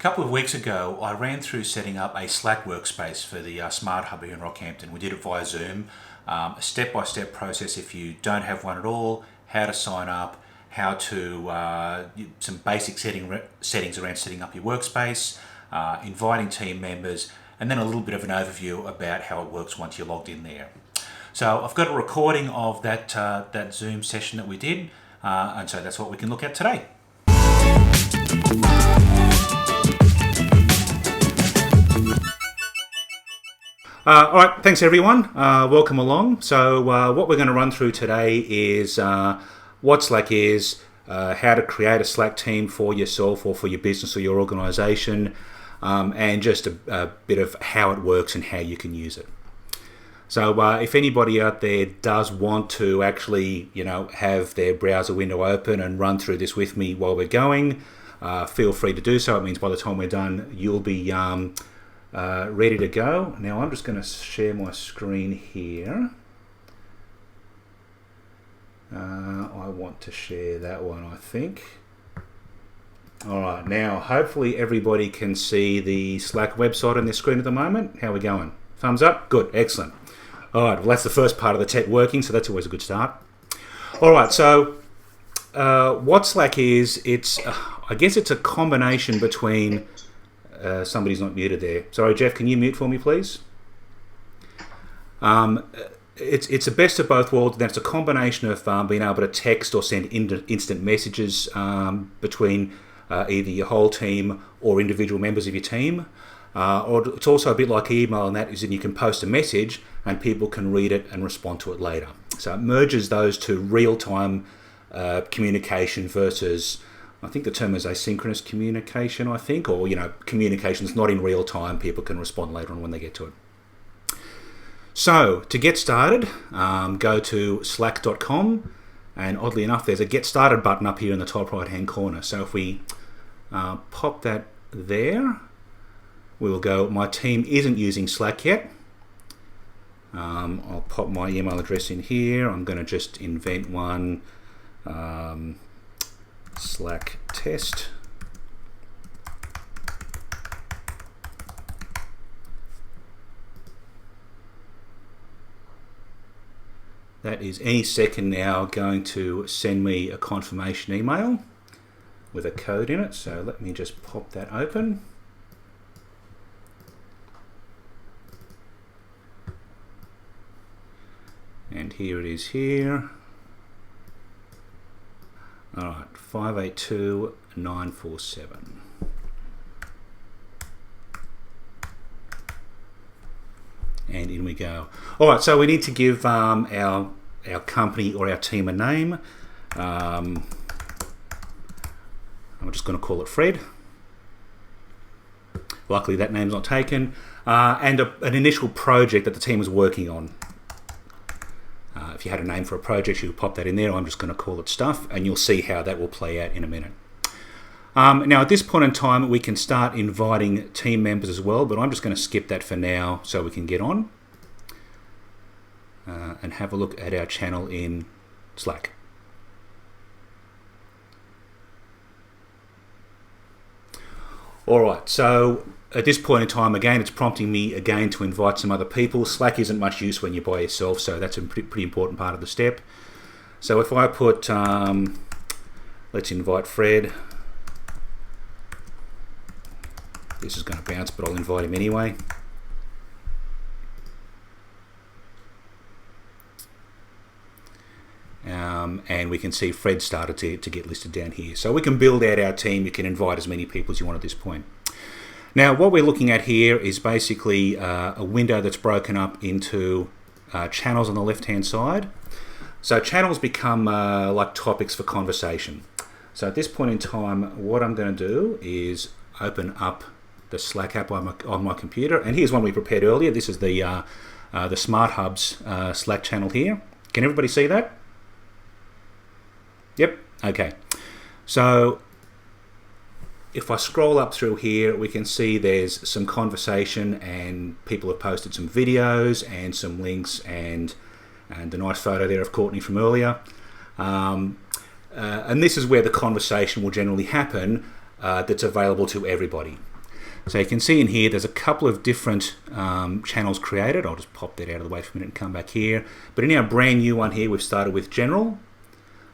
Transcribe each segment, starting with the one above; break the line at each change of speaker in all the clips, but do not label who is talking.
couple of weeks ago, I ran through setting up a Slack workspace for the SmartHub here in Rockhampton. We did it via Zoom, a step-by-step process if you don't have one at all, how to sign up, how to, some basic settings around setting up your workspace, inviting team members, and then a little bit of an overview about how it works once you're logged in there. So I've got a recording of that Zoom session that we did, and so that's what we can look at today. All right, thanks everyone. Welcome along. So what we're going to run through today is what Slack is, how to create a Slack team for yourself or for your business or your organisation, and just a bit of how it works and how you can use it. So if anybody out there does want to actually, have their browser window open and run through this with me while we're going, feel free to do so. It means by the time we're done, you'll be ready to go. Now I'm just going to share my screen here. I want to share that one, I think. Alright, now hopefully everybody can see the Slack website on their screen at the moment. How are we going? Thumbs up? Good, excellent. Alright, well that's the first part of the tech working, so that's always a good start. Alright, so what Slack is, I guess it's a combination between somebody's not muted there. Sorry, Jeff, can you mute for me, please? It's a best of both worlds. That's a combination of being able to text or send instant messages between either your whole team or individual members of your team. Or it's also a bit like email, and that is that you can post a message and people can read it and respond to it later. So it merges those two real-time communication versus, I think the term is asynchronous communication, or communication's not in real time, people can respond later on when they get to it. So, to get started, go to slack.com, and oddly enough, there's a Get Started button up here in the top right-hand corner. So if we pop that there, we will go, my team isn't using Slack yet. I'll pop my email address in here. I'm going to just invent one. Slack test. That is any second now going to send me a confirmation email with a code in it. So let me just pop that open. And here it is here. Alright, 582947. And in we go. Alright, so we need to give our company or our team a name. I'm just going to call it Fred. Luckily that name's not taken. And an initial project that the team is working on. If you had a name for a project, you would pop that in there. I'm just going to call it stuff, and you'll see how that will play out in a minute. Now, at this point in time, we can start inviting team members as well, but I'm just going to skip that for now so we can get on and have a look at our channel in Slack. All right, so at this point in time, again, it's prompting me again to invite some other people. Slack isn't much use when you're by yourself, so that's a pretty important part of the step. So if I put, let's invite Fred. This is going to bounce, but I'll invite him anyway. And we can see Fred started to get listed down here. So we can build out our team. You can invite as many people as you want at this point. Now, what we're looking at here is basically a window that's broken up into channels on the left-hand side. So channels become like topics for conversation. So at this point in time, what I'm going to do is open up the Slack app on my computer. And here's one we prepared earlier. This is the SmartHub's Slack channel here. Can everybody see that? Yep. Okay. So if I scroll up through here, we can see there's some conversation and people have posted some videos and some links and a nice photo there of Courtney from earlier. And this is where the conversation will generally happen that's available to everybody. So you can see in here there's a couple of different channels created. I'll just pop that out of the way for a minute and come back here. But in our brand new one here, we've started with general,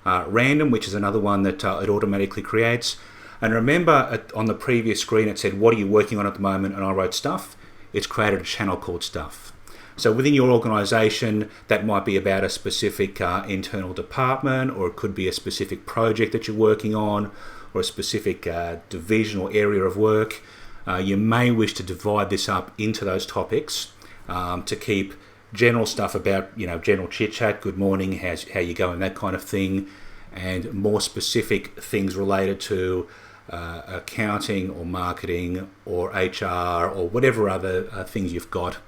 random, which is another one that it automatically creates. And remember, on the previous screen it said, what are you working on at the moment? And I wrote stuff. It's created a channel called stuff. So within your organisation, that might be about a specific internal department, or it could be a specific project that you're working on, or a specific division or area of work. You may wish to divide this up into those topics to keep general stuff about, general chit-chat, good morning, how you going, that kind of thing, and more specific things related to accounting or marketing or HR or whatever other things you've got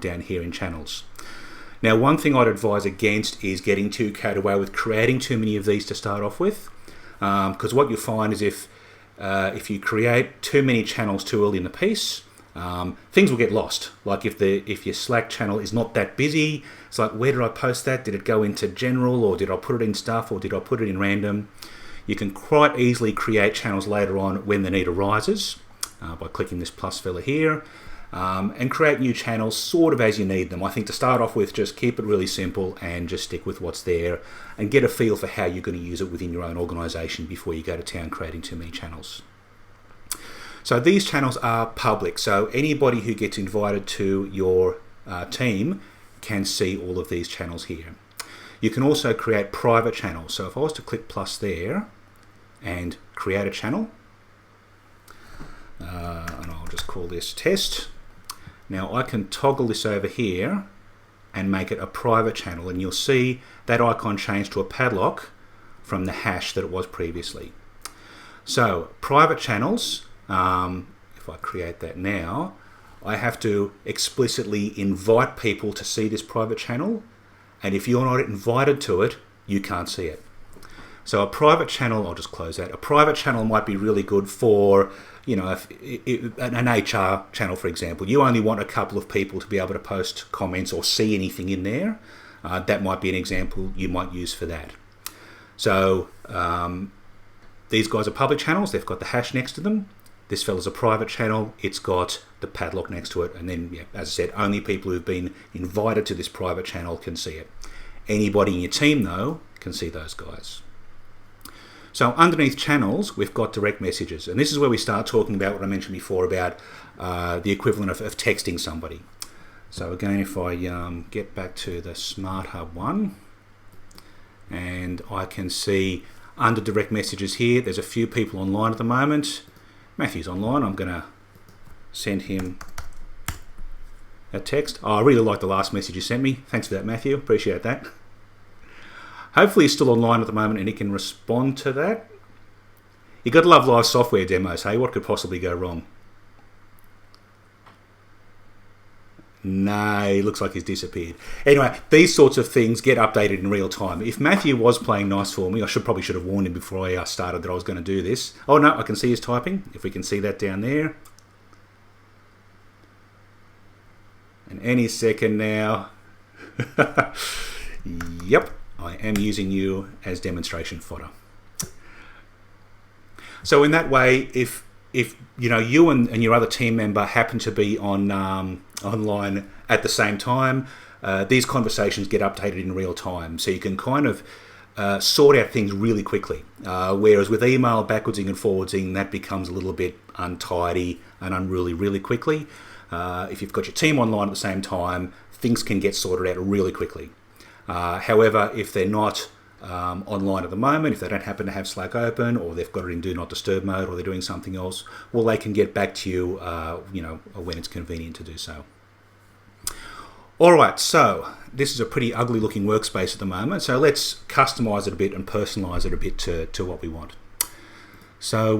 down here in channels. Now, one thing I'd advise against is getting too carried away with creating too many of these to start off with, because what you'll find is if you create too many channels too early in the piece, things will get lost. Like if your Slack channel is not that busy, it's like, where did I post that? Did it go into general, or did I put it in stuff, or did I put it in random? You can quite easily create channels later on when the need arises by clicking this plus fella here. And create new channels sort of as you need them. I think to start off with, just keep it really simple and just stick with what's there and get a feel for how you're going to use it within your own organisation before you go to town creating too many channels. So these channels are public, so anybody who gets invited to your team can see all of these channels here. You can also create private channels. So if I was to click plus there and create a channel, and I'll just call this test. Now I can toggle this over here and make it a private channel, and you'll see that icon change to a padlock from the hash that it was previously. So private channels, if I create that now, I have to explicitly invite people to see this private channel, and if you're not invited to it, you can't see it. So a private channel, I'll just close that. A private channel might be really good for, an HR channel, for example. You only want a couple of people to be able to post comments or see anything in there. That might be an example you might use for that. So these guys are public channels. They've got the hash next to them. This fella's a private channel. It's got the padlock next to it. And then, as I said, only people who've been invited to this private channel can see it. Anybody in your team, though, can see those guys. So underneath channels, we've got direct messages. And this is where we start talking about what I mentioned before about the equivalent of texting somebody. So again, if I get back to the SmartHub one, and I can see under direct messages here, there's a few people online at the moment. Matthew's online. I'm going to send him a text. Oh, I really like the last message you sent me. Thanks for that, Matthew. Appreciate that. Hopefully he's still online at the moment and he can respond to that. You got to love live software demos, hey? What could possibly go wrong? No, he looks like he's disappeared. Anyway, these sorts of things get updated in real time. If Matthew was playing nice for me, I probably should have warned him before I started that I was going to do this. Oh no, I can see he's typing. If we can see that down there. And any second now. Yep. I am using you as demonstration fodder. So in that way, if you and your other team member happen to be on online at the same time, these conversations get updated in real time. So you can kind of sort out things really quickly. Whereas with email backwardsing and forwardsing, that becomes a little bit untidy and unruly really quickly. If you've got your team online at the same time, things can get sorted out really quickly. However, if they're not online at the moment, if they don't happen to have Slack open, or they've got it in Do Not Disturb mode, or they're doing something else, well, they can get back to you, when it's convenient to do so. All right, so this is a pretty ugly looking workspace at the moment, so let's customize it a bit and personalize it a bit to what we want. So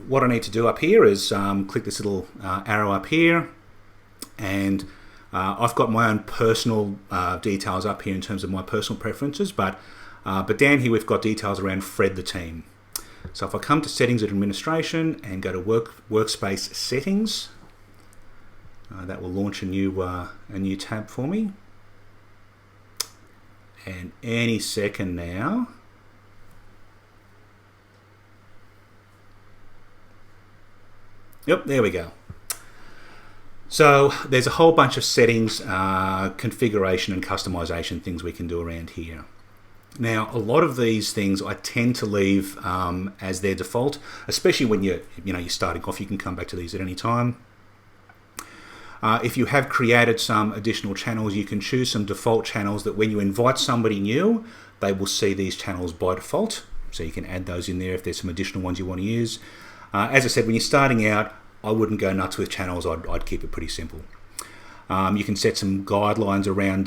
what I need to do up here is click this little arrow up here, and I've got my own personal details up here in terms of my personal preferences, but down here we've got details around Fred the team. So if I come to settings and administration and go to workspace settings, that will launch a new tab for me. And any second now, yep, there we go. So there's a whole bunch of settings, configuration and customization things we can do around here. Now, a lot of these things I tend to leave as their default, especially when you're starting off. You can come back to these at any time. If you have created some additional channels, you can choose some default channels that when you invite somebody new, they will see these channels by default. So you can add those in there if there's some additional ones you want to use. As I said, when you're starting out, I wouldn't go nuts with channels. I'd keep it pretty simple. You can set some guidelines around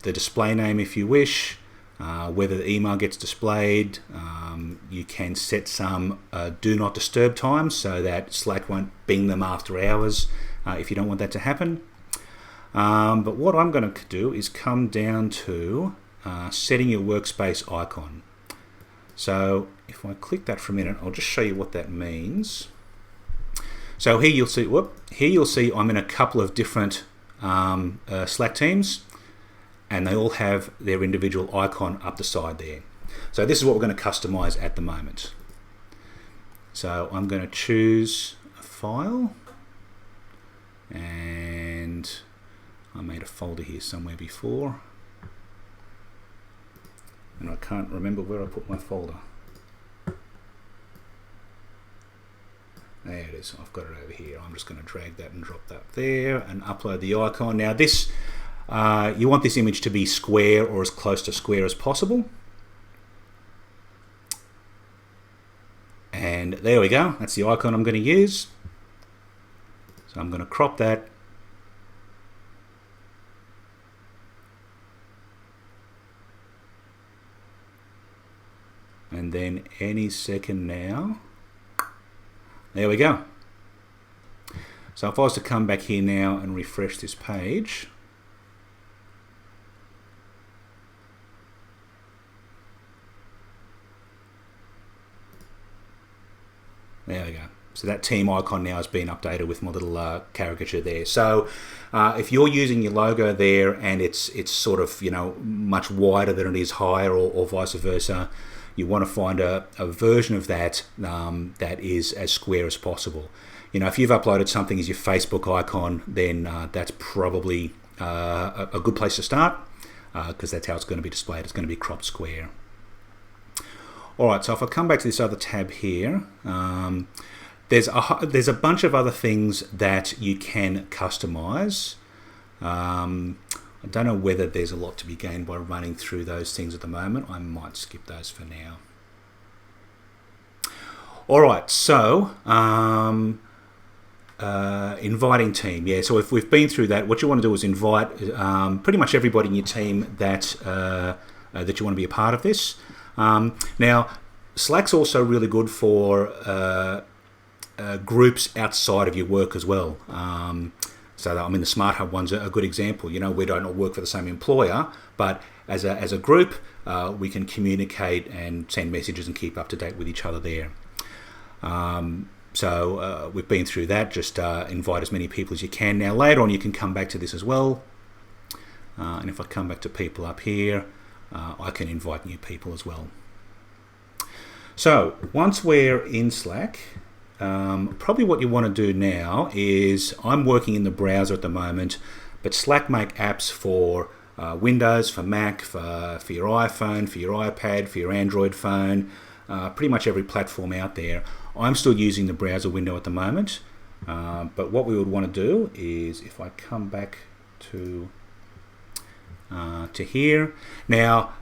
the display name if you wish, whether the email gets displayed. You can set some do not disturb times so that Slack won't bing them after hours if you don't want that to happen. But what I'm going to do is come down to setting your workspace icon. So if I click that for a minute, I'll just show you what that means. So here you'll see, I'm in a couple of different Slack teams, and they all have their individual icon up the side there. So this is what we're going to customize at the moment. So I'm going to choose a file, and I made a folder here somewhere before, and I can't remember where I put my folder. There it is, I've got it over here. I'm just going to drag that and drop that there and upload the icon. Now this, you want this image to be square or as close to square as possible. And there we go, that's the icon I'm going to use. So I'm going to crop that. And then any second now, there we go. So if I was to come back here now and refresh this page, there we go. So that team icon now has been updated with my little caricature there. So if you're using your logo there and it's sort of much wider than it is higher, or vice versa, you want to find a version of that that is as square as possible. If you've uploaded something as your Facebook icon, then that's probably a good place to start, because that's how it's going to be displayed. It's going to be cropped square. Alright, so if I come back to this other tab here, there's a bunch of other things that you can customize. I don't know whether there's a lot to be gained by running through those things at the moment. I might skip those for now. Alright, so inviting team. Yeah, so if we've been through that, what you want to do is invite pretty much everybody in your team that that you want to be a part of this. Now, Slack's also really good for groups outside of your work as well. So I mean, the SmartHub one's a good example. We don't all work for the same employer, but as a group, we can communicate and send messages and keep up to date with each other there. So we've been through that. Just invite as many people as you can. Now later on, you can come back to this as well. And if I come back to people up here, I can invite new people as well. So once we're in Slack, probably what you want to do now is, I'm working in the browser at the moment, but Slack make apps for Windows, for Mac, for your iPhone, for your iPad, for your Android phone, pretty much every platform out there. I'm still using the browser window at the moment, but what we would want to do is, if I come back to here now,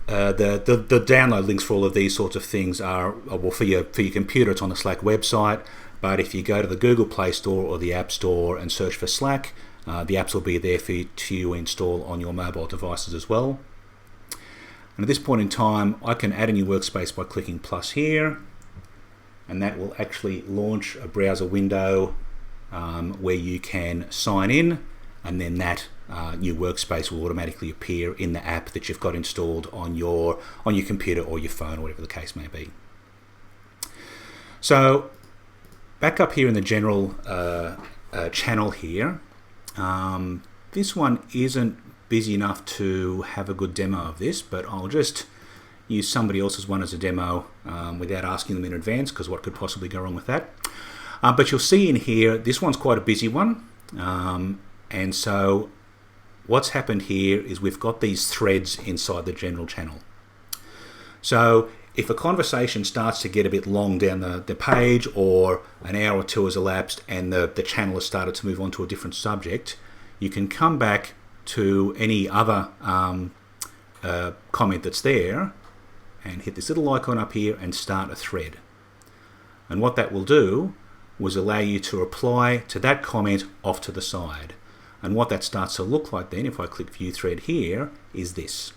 the download links for all of these sorts of things are, well, for your computer, it's on the Slack website. But if you go to the Google Play Store or the App Store and search for Slack, the apps will be there for you to install on your mobile devices as well. And at this point in time, I can add a new workspace by clicking plus here, and that will actually launch a browser window where you can sign in, and then that new workspace will automatically appear in the app that you've got installed on your computer or your phone, or whatever the case may be. So back up here in the general channel here, this one isn't busy enough to have a good demo of this, but I'll just use somebody else's one as a demo without asking them in advance, because what could possibly go wrong with that. But you'll see in here, this one's quite a busy one. And so what's happened here is we've got these threads inside the general channel. So if a conversation starts to get a bit long down the page, or an hour or two has elapsed and the channel has started to move on to a different subject, you can come back to any other comment that's there and hit this little icon up here and start a thread. And what that will do was allow you to reply to that comment off to the side. And what that starts to look like then, if I click View Thread here, is this.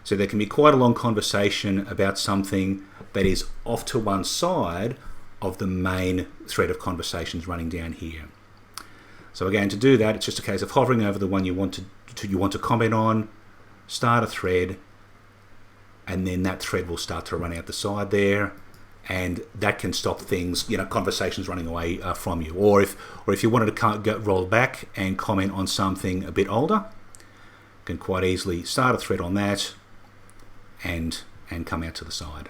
So there can be quite a long conversation about something that is off to one side of the main thread of conversations running down here. So again, to do that, it's just a case of hovering over the one you want to comment on, start a thread, and then that thread will start to run out the side there, and that can stop things, conversations running away from you. Or if you wanted to roll back and comment on something a bit older, you can quite easily start a thread on that and come out to the side.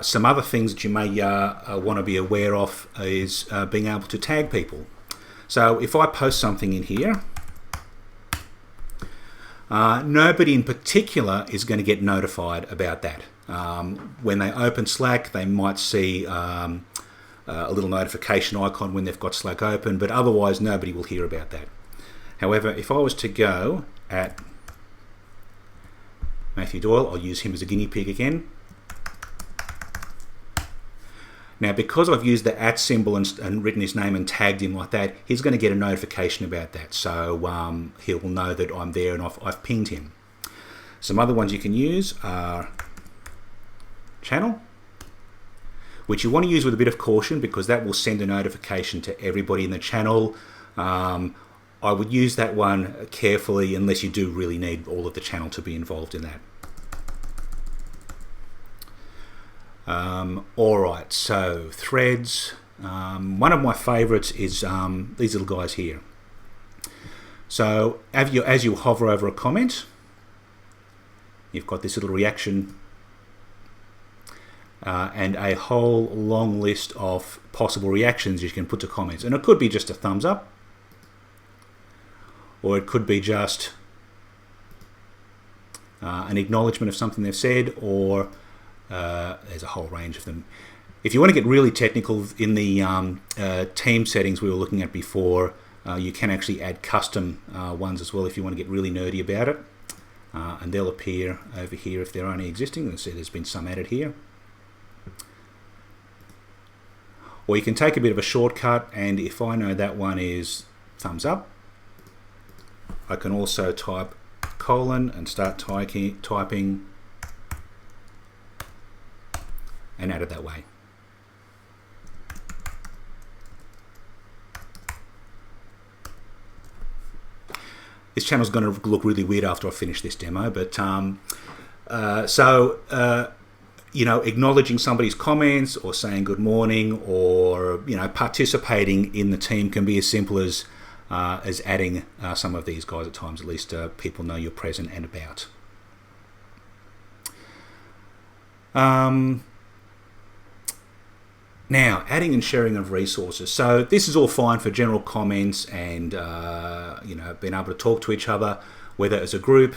Some other things that you may want to be aware of is being able to tag people. So if I post something in here, nobody in particular is going to get notified about that. When they open Slack, they might see a little notification icon when they've got Slack open, but otherwise nobody will hear about that. However, if I was to go at Matthew Doyle, I'll use him as a guinea pig again. Now, because I've used the @ symbol and written his name and tagged him like that, he's going to get a notification about that. So he will know that I'm there and I've pinged him. Some other ones you can use are channel, which you want to use with a bit of caution because that will send a notification to everybody in the channel. I would use that one carefully unless you do really need all of the channel to be involved in that. Alright, so threads. One of my favorites is these little guys here. So as you hover over a comment, you've got this little reaction and a whole long list of possible reactions you can put to comments. And it could be just a thumbs up, or it could be just an acknowledgement of something they've said, or there's a whole range of them. If you want to get really technical, in the team settings we were looking at before, you can actually add custom ones as well if you want to get really nerdy about it. And they'll appear over here if they're only existing. Let's see, there's been some added here. Or you can take a bit of a shortcut, and if I know that one is thumbs up, I can also type colon and start typing and add it that way. This channel's going to look really weird after I finish this demo, but acknowledging somebody's comments or saying good morning, or participating in the team can be as simple as adding some of these guys at times. At least people know you're present and about. Now, adding and sharing of resources. So this is all fine for general comments and being able to talk to each other, whether as a group,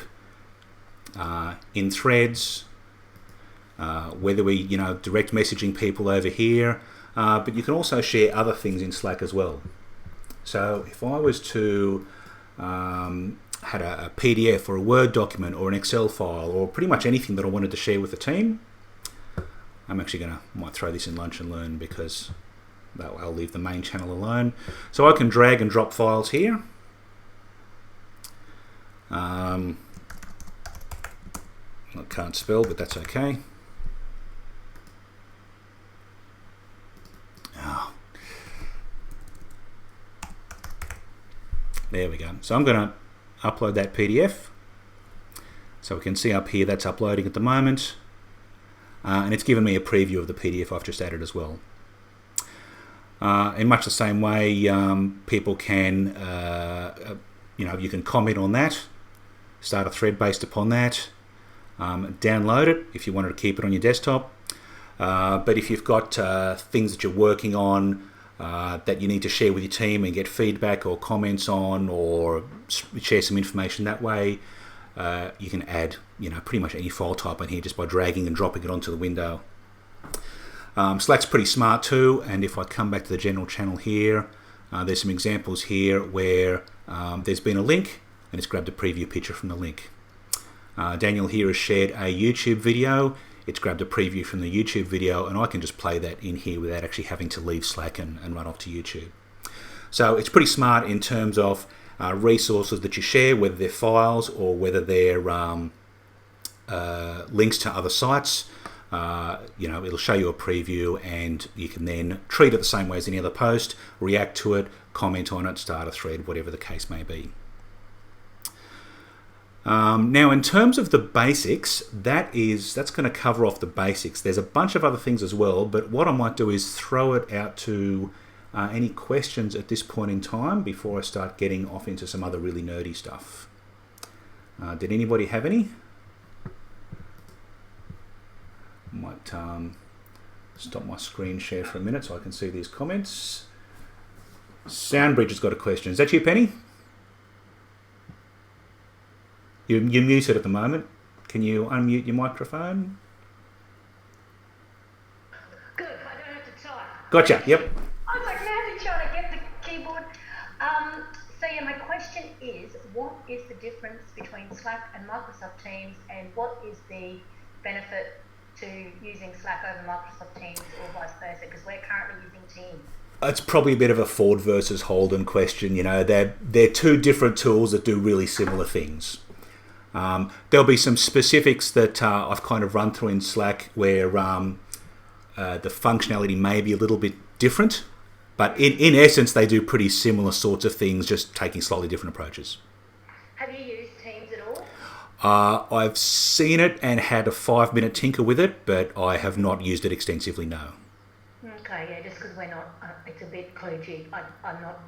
in threads, whether we direct messaging people over here, but you can also share other things in Slack as well. So if I was to had a PDF or a Word document or an Excel file or pretty much anything that I wanted to share with the team, I'm actually might throw this in Lunch and Learn because I'll leave the main channel alone. So I can drag and drop files here. I can't spell, but that's okay. Oh. There we go. So I'm going to upload that PDF. So we can see up here that's uploading at the moment. And it's given me a preview of the PDF I've just added as well. In much the same way, people can, you can comment on that, start a thread based upon that, download it if you wanted to keep it on your desktop. But if you've got things that you're working on, that you need to share with your team and get feedback or comments on, or share some information that way, you can add pretty much any file type in here just by dragging and dropping it onto the window. Slack's pretty smart too, and if I come back to the general channel here, there's some examples here where there's been a link and it's grabbed a preview picture from the link. Daniel here has shared a YouTube video. It's grabbed a preview from the YouTube video, and I can just play that in here without actually having to leave Slack and run off to YouTube. So it's pretty smart in terms of resources that you share, whether they're files or whether they're links to other sites. It'll show you a preview, and you can then treat it the same way as any other post, react to it, comment on it, start a thread, whatever the case may be. Now, in terms of the basics, that's going to cover off the basics. There's a bunch of other things as well, but what I might do is throw it out to any questions at this point in time before I start getting off into some other really nerdy stuff. Did anybody have any? Might stop my screen share for a minute so I can see these comments. Soundbridge has got a question. Is that you, Penny? You're muted at the moment. Can you unmute your microphone?
Good, I don't have to type.
Gotcha, yep.
I was like, how's he trying to get the keyboard? So yeah, my question is, what is the difference between Slack and Microsoft Teams, and what is the benefit to using Slack over Microsoft Teams or vice versa? Because we're currently using Teams.
It's probably a bit of a Ford versus Holden question. They're two different tools that do really similar things. There'll be some specifics that I've kind of run through in Slack where the functionality may be a little bit different, but in essence they do pretty similar sorts of things, just taking slightly different approaches.
Have you used Teams at all?
I've seen it and had a 5-minute tinker with it, but I have not used it extensively, no.
Okay, yeah, just because we're not, it's a bit kludgy. I'm not.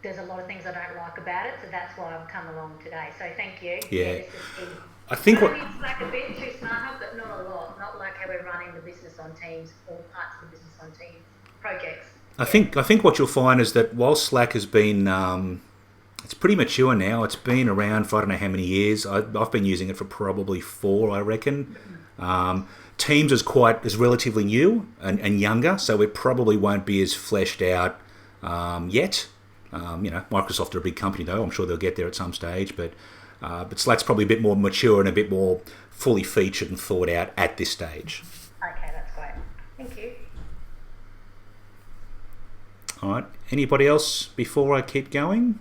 There's a lot of things I don't like about it, so that's why I've come along today. So thank you.
Yeah. I think what...
It's like a bit through SmartHub, but not a lot. Not like how we're running the business on Teams, or parts of the business on Teams projects.
I think what you'll find is that while Slack has been, it's pretty mature now. It's been around for I don't know how many years. I've been using it for probably 4, I reckon. Teams is relatively new and younger, so it probably won't be as fleshed out yet. Microsoft are a big company though. I'm sure they'll get there at some stage, but Slack's probably a bit more mature and a bit more fully featured and thought out at this stage.
Okay, that's great. Thank you.
All right. Anybody else before I keep going?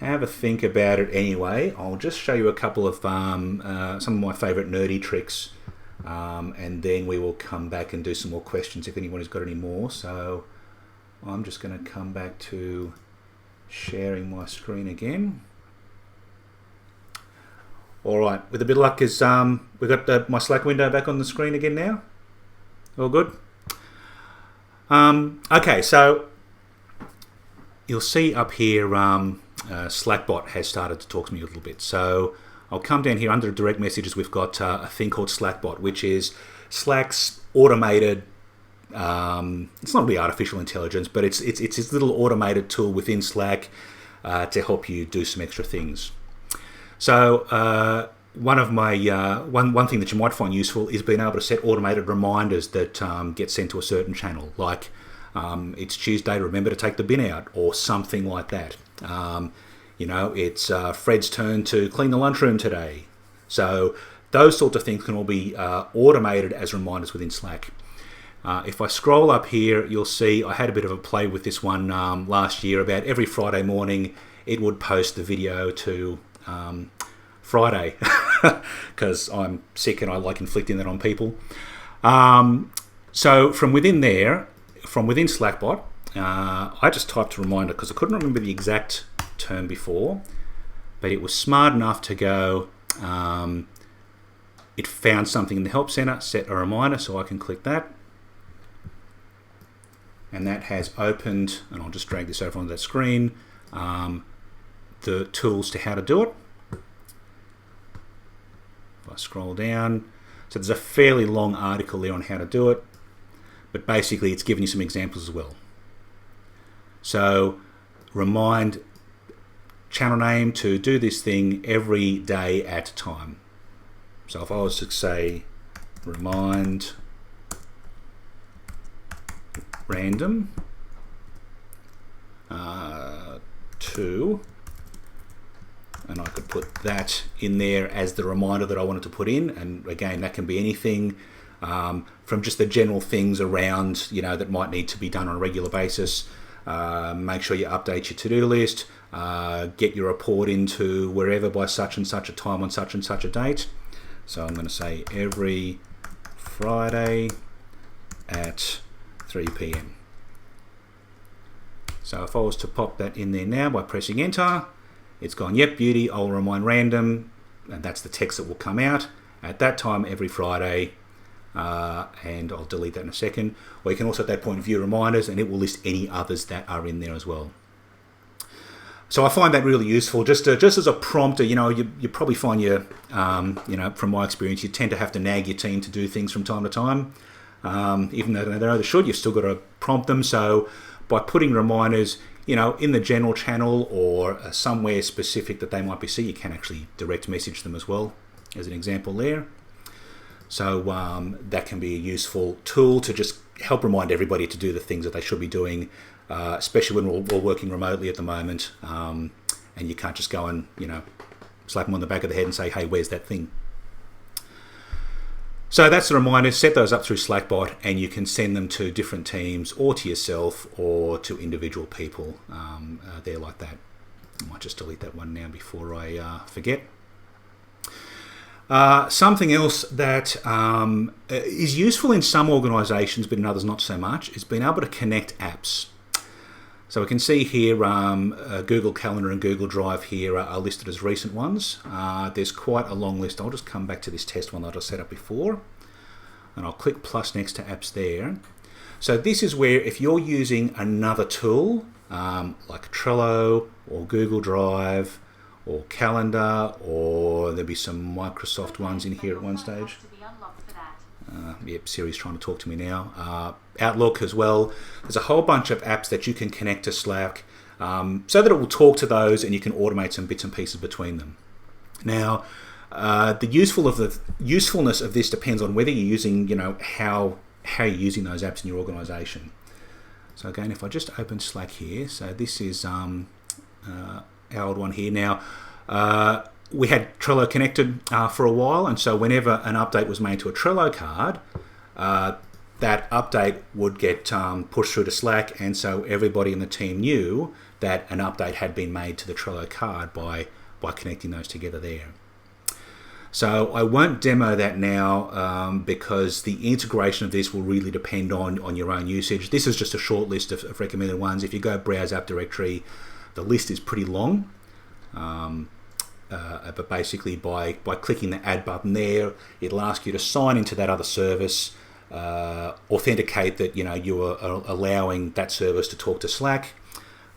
Have a think about it anyway. I'll just show you a couple of some of my favourite nerdy tricks. And then we will come back and do some more questions if anyone has got any more. So I'm just going to come back to sharing my screen again. All right, with a bit of luck, we've got my Slack window back on the screen again now. All good? Okay, so you'll see up here Slackbot has started to talk to me a little bit. So I'll come down here under direct messages. We've got a thing called Slackbot, which is Slack's automated. It's not really artificial intelligence, but it's this little automated tool within Slack to help you do some extra things. So one of my one thing that you might find useful is being able to set automated reminders that get sent to a certain channel, like it's Tuesday, remember to take the bin out, or something like that. It's Fred's turn to clean the lunchroom today. So those sorts of things can all be automated as reminders within Slack. If I scroll up here, you'll see I had a bit of a play with this one last year. About every Friday morning, it would post the video to Friday because I'm sick and I like inflicting that on people. So from within Slackbot, I just typed a reminder because I couldn't remember the exact term before, but it was smart enough to go, it found something in the Help Center, set a reminder, so I can click that. And that has opened, and I'll just drag this over onto that screen, the tools to how to do it. If I scroll down, So there's a fairly long article there on how to do it, but basically it's giving you some examples as well. So remind channel name to do this thing every day at a time. So if I was to say remind random to, and I could put that in there as the reminder that I wanted to put in, and again that can be anything from just the general things around, you know, that might need to be done on a regular basis. Make sure you update your to-do list, get your report into wherever by such and such a time on such and such a date. So I'm going to say every Friday at 3 p.m. So if I was to pop that in there now by pressing enter, it's gone, yep, beauty, I'll remind random, and that's the text that will come out at that time every Friday, and I'll delete that in a second. Or you can also at that point view reminders, and it will list any others that are in there as well. So I find that really useful, just as a prompter. You know, you probably find you know, from my experience, you tend to have to nag your team to do things from time to time. Even though they know they should, you've still got to prompt them. So by putting reminders, you know, in the general channel or somewhere specific that they might be seeing, you can actually direct message them as well, as an example there. So that can be a useful tool to just help remind everybody to do the things that they should be doing, especially when we're working remotely at the moment, and you can't just go and, you know, slap them on the back of the head and say, hey, where's that thing? So that's the reminder. Set those up through Slackbot, and you can send them to different teams or to yourself or to individual people there like that. I might just delete that one now before I forget. Something else that is useful in some organisations but in others not so much is being able to connect apps. So we can see here Google Calendar and Google Drive here are listed as recent ones. There's quite a long list. I'll just come back to this test one that I set up before, and I'll click plus next to apps there. So this is where if you're using another tool like Trello or Google Drive or Calendar, or there'll be some Microsoft ones in here at one stage. Yep, Siri's trying to talk to me now. Outlook as well. There's a whole bunch of apps that you can connect to Slack so that it will talk to those, and you can automate some bits and pieces between them. Now, the usefulness of this depends on whether you're using, you know, how you're using those apps in your organisation. So again, if I just open Slack here, so this is our old one here. Now, we had Trello connected for a while, and so whenever an update was made to a Trello card, that update would get pushed through to Slack, and so everybody in the team knew that an update had been made to the Trello card by connecting those together there. So I won't demo that now because the integration of this will really depend on your own usage. This is just a short list of recommended ones. If you go browse app directory, the list is pretty long. But basically by clicking the add button there, it'll ask you to sign into that other service, authenticate that, you know, you are allowing that service to talk to Slack,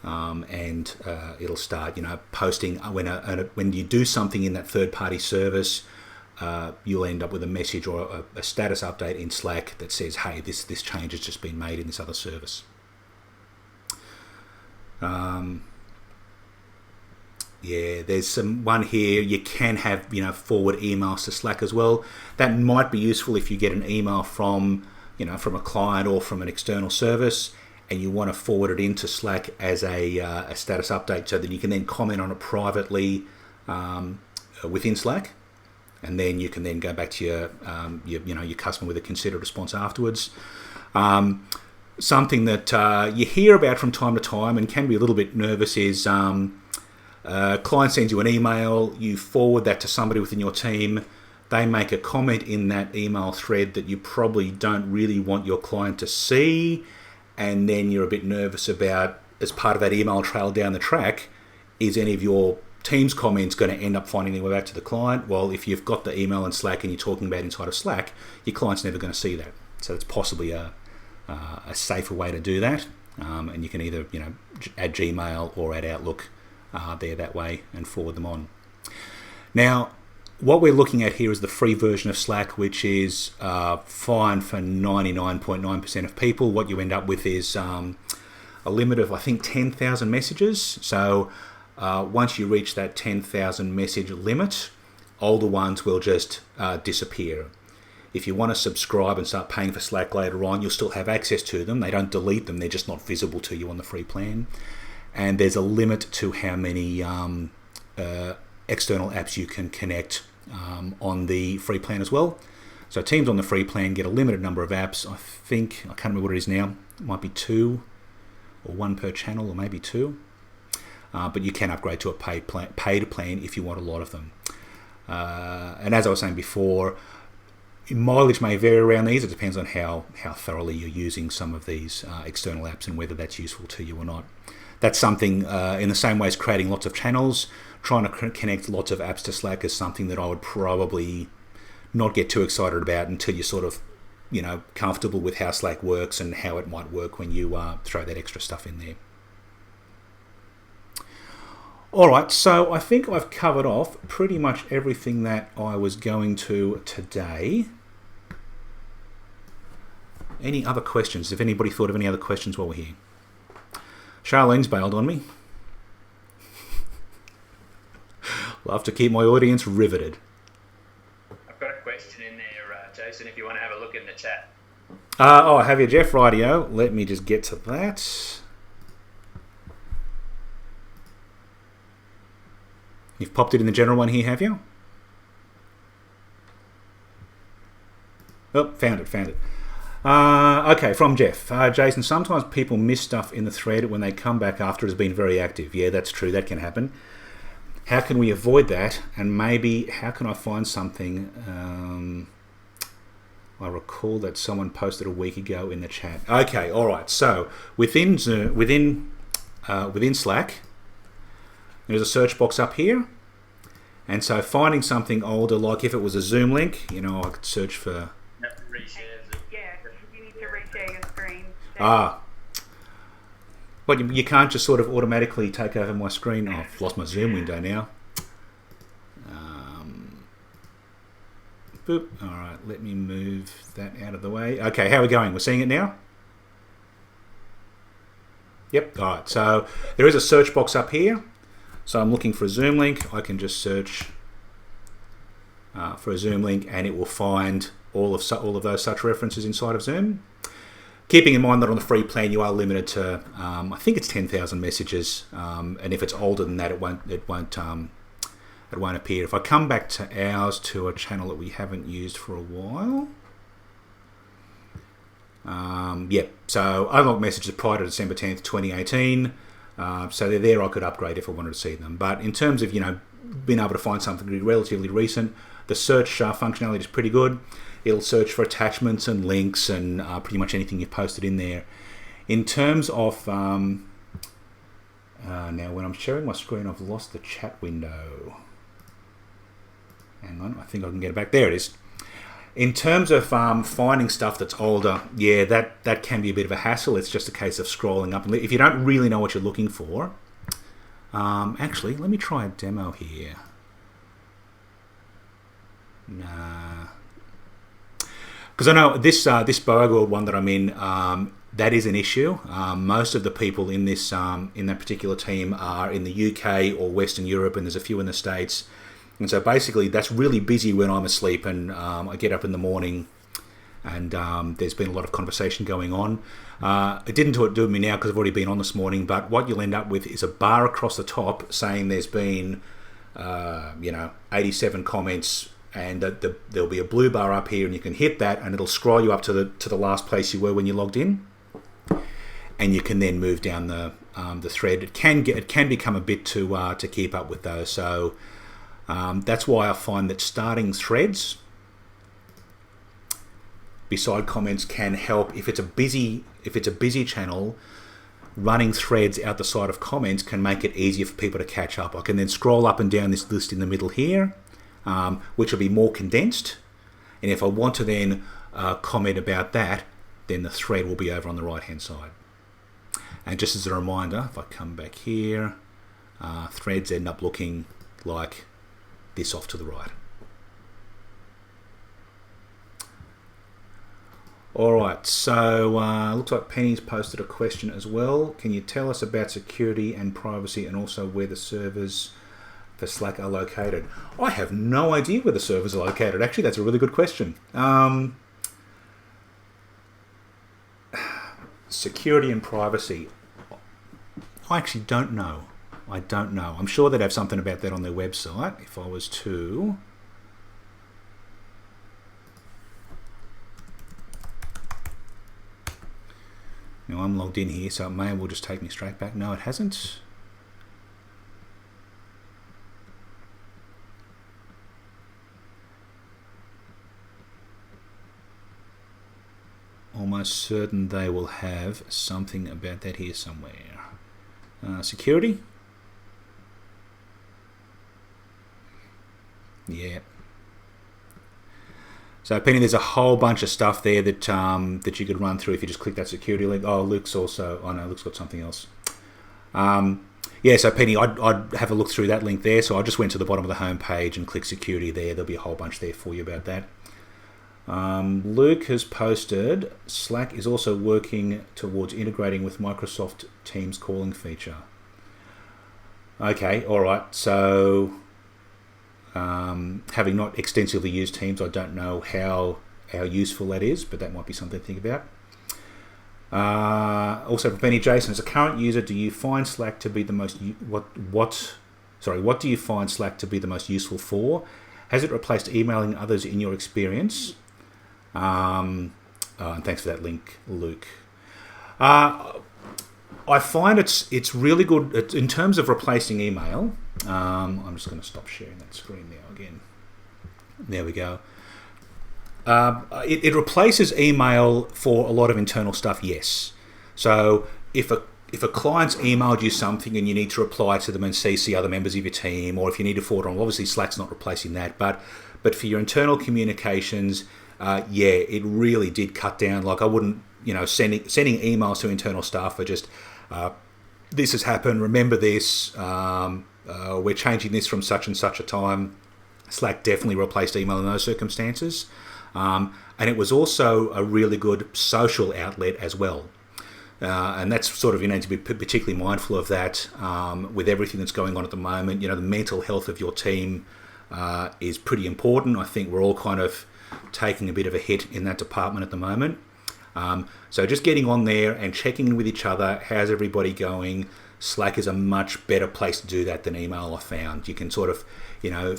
and it'll start, you know, posting when you do something in that third-party service. You'll end up with a message or a status update in Slack that says, hey, this change has just been made in this other service. Yeah, there's some one here. You can have, you know, forward emails to Slack as well. That might be useful if you get an email from, you know, from a client or from an external service, and you want to forward it into Slack as a status update, so that you can then comment on it privately within Slack, and then you can then go back to your customer with a considered response afterwards. Something that you hear about from time to time and can be a little bit nervous is client sends you an email, you forward that to somebody within your team, they make a comment in that email thread that you probably don't really want your client to see, and then you're a bit nervous about, as part of that email trail down the track, is any of your team's comments going to end up finding their way back to the client? Well, if you've got the email in Slack and you're talking about inside of Slack, your client's never going to see that. So it's possibly a safer way to do that, and you can either, you know, add Gmail or add Outlook there that way and forward them on. Now, what we're looking at here is the free version of Slack, which is fine for 99.9% of people. What you end up with is a limit of, I think, 10,000 messages. So once you reach that 10,000 message limit, older ones will just disappear. If you want to subscribe and start paying for Slack later on, you'll still have access to them. They don't delete them, they're just not visible to you on the free plan. And there's a limit to how many external apps you can connect on the free plan as well. So teams on the free plan get a limited number of apps. I can't remember what it is now. It might be 2 or 1 per channel, or maybe 2. But you can upgrade to a paid plan if you want a lot of them. And as I was saying before, mileage may vary around these. It depends on how thoroughly you're using some of these external apps and whether that's useful to you or not. That's something, in the same way as creating lots of channels, trying to connect lots of apps to Slack is something that I would probably not get too excited about until you're sort of, comfortable with how Slack works and how it might work when you throw that extra stuff in there. Alright, so I think I've covered off pretty much everything that I was going to today. Any other questions? Have anybody thought of any other questions while we're here? Charlene's bailed on me. Love to keep my audience riveted.
I've got a question in there, Jason, if you want to have a look in the chat.
Have you, Jeff? Rightio. Let me just get to that. You've popped it in the general one here, have you? Oh, found it. Okay, from Jeff. Jason, sometimes people miss stuff in the thread when they come back after it has been very active. Yeah, that's true. That can happen. How can we avoid that? And maybe how can I find something? I recall that someone posted a week ago in the chat. Okay, all right. So within Slack, there's a search box up here. And so finding something older, like if it was a Zoom link, I could search for...
Yeah, you need to reshare your screen.
But you can't just sort of automatically take over my screen. Oh, I've lost my Zoom window now. Boop. All right, let me move that out of the way. Okay, how are we going? We're seeing it now? Yep, all right. So there is a search box up here. So I'm looking for a Zoom link. I can just search for a Zoom link, and it will find all of those such references inside of Zoom. Keeping in mind that on the free plan you are limited to, I think it's 10,000 messages, and if it's older than that, it won't appear. If I come back to ours, to a channel that we haven't used for a while, so unlock messages prior to December 10th, 2018. So they're there. I could upgrade if I wanted to see them. But in terms of being able to find something relatively recent, the search functionality is pretty good. It'll search for attachments and links and pretty much anything you've posted in there. In terms of now, when I'm sharing my screen, I've lost the chat window. Hang on, I think I can get it back. There it is. In terms of finding stuff that's older, yeah, that can be a bit of a hassle. It's just a case of scrolling up. If you don't really know what you're looking for, actually, let me try a demo here. Nah. Because I know this World one that I'm in, that is an issue. Most of the people in that particular team are in the UK or Western Europe, and there's a few in the States. And so basically that's really busy when I'm asleep, and I get up in the morning and there's been a lot of conversation going on. It didn't do it to me now because I've already been on this morning, but what you'll end up with is a bar across the top saying there's been 87 comments, and there'll be a blue bar up here, and you can hit that and it'll scroll you up to the last place you were when you logged in, and you can then move down the thread. It can become a bit to keep up with those, so that's why I find that starting threads beside comments can help. If it's a busy channel, running threads out the side of comments can make it easier for people to catch up. I can then scroll up and down this list in the middle here, which will be more condensed, and if I want to then comment about that, then the thread will be over on the right hand side. And just as a reminder, if I come back here, threads end up looking like this off to the right. All right, so looks like Penny's posted a question as well. Can you tell us about security and privacy and also where the servers for Slack are located? I have no idea where the servers are located. Actually, that's a really good question. Security and privacy. I actually don't know. I don't know. I'm sure they'd have something about that on their website if I was to. Now I'm logged in here, so it may well just take me straight back. No, it hasn't. Almost certain they will have something about that here somewhere. Security? Yeah. So Penny, there's a whole bunch of stuff there that that you could run through if you just click that security link. Oh, Luke's also. Oh no, Luke's got something else. Yeah, so Penny, I'd have a look through that link there. So I just went to the bottom of the home page and clicked security there. There'll be a whole bunch there for you about that. Luke has posted, Slack is also working towards integrating with Microsoft Teams calling feature. Okay, all right. So having not extensively used Teams, I don't know how useful that is, but that might be something to think about. Also for Penny, Jason, as a current user, do you find Slack to be the most what do you find Slack to be the most useful for? Has it replaced emailing others in your experience? And thanks for that link, Luke. I find it's really good in terms of replacing email. I'm just going to stop sharing that screen now again. There we go. It replaces email for a lot of internal stuff, yes. So if a client's emailed you something and you need to reply to them and CC other members of your team, or if you need to forward on, obviously Slack's not replacing that, but for your internal communications, yeah, it really did cut down. Like I wouldn't, sending emails to internal staff are just, this has happened, remember this, we're changing this from such and such a time. Slack definitely replaced email in those circumstances. And it was also a really good social outlet as well. And that's sort of, you need to be particularly mindful of that with everything that's going on at the moment. The mental health of your team is pretty important. I think we're all kind of taking a bit of a hit in that department at the moment. So just getting on there and checking in with each other, how's everybody going? Slack is a much better place to do that than email, I found. You can sort of,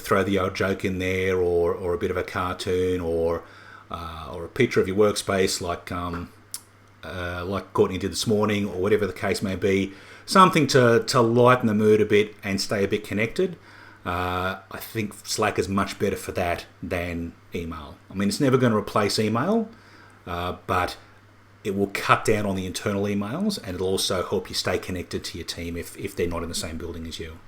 throw the old joke in there, or a bit of a cartoon, or a picture of your workspace, like Courtney did this morning, or whatever the case may be. Something to lighten the mood a bit and stay a bit connected. I think Slack is much better for that than email. I mean, it's never going to replace email, but it will cut down on the internal emails, and it'll also help you stay connected to your team if they're not in the same building as you.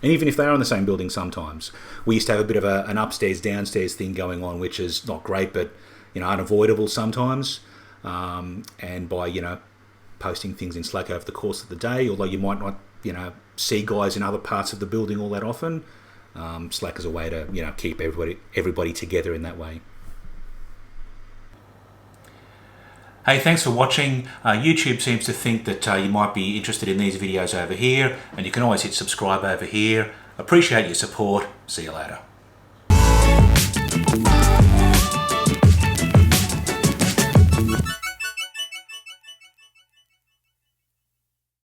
And even if they are in the same building sometimes. We used to have a bit of an upstairs-downstairs thing going on, which is not great, but unavoidable sometimes. And by, posting things in Slack over the course of the day, although you might not, see guys in other parts of the building all that often, Slack is a way to, keep everybody together in that way. Hey, thanks for watching. YouTube seems to think that you might be interested in these videos over here, and you can always hit subscribe over here. Appreciate your support. See you later.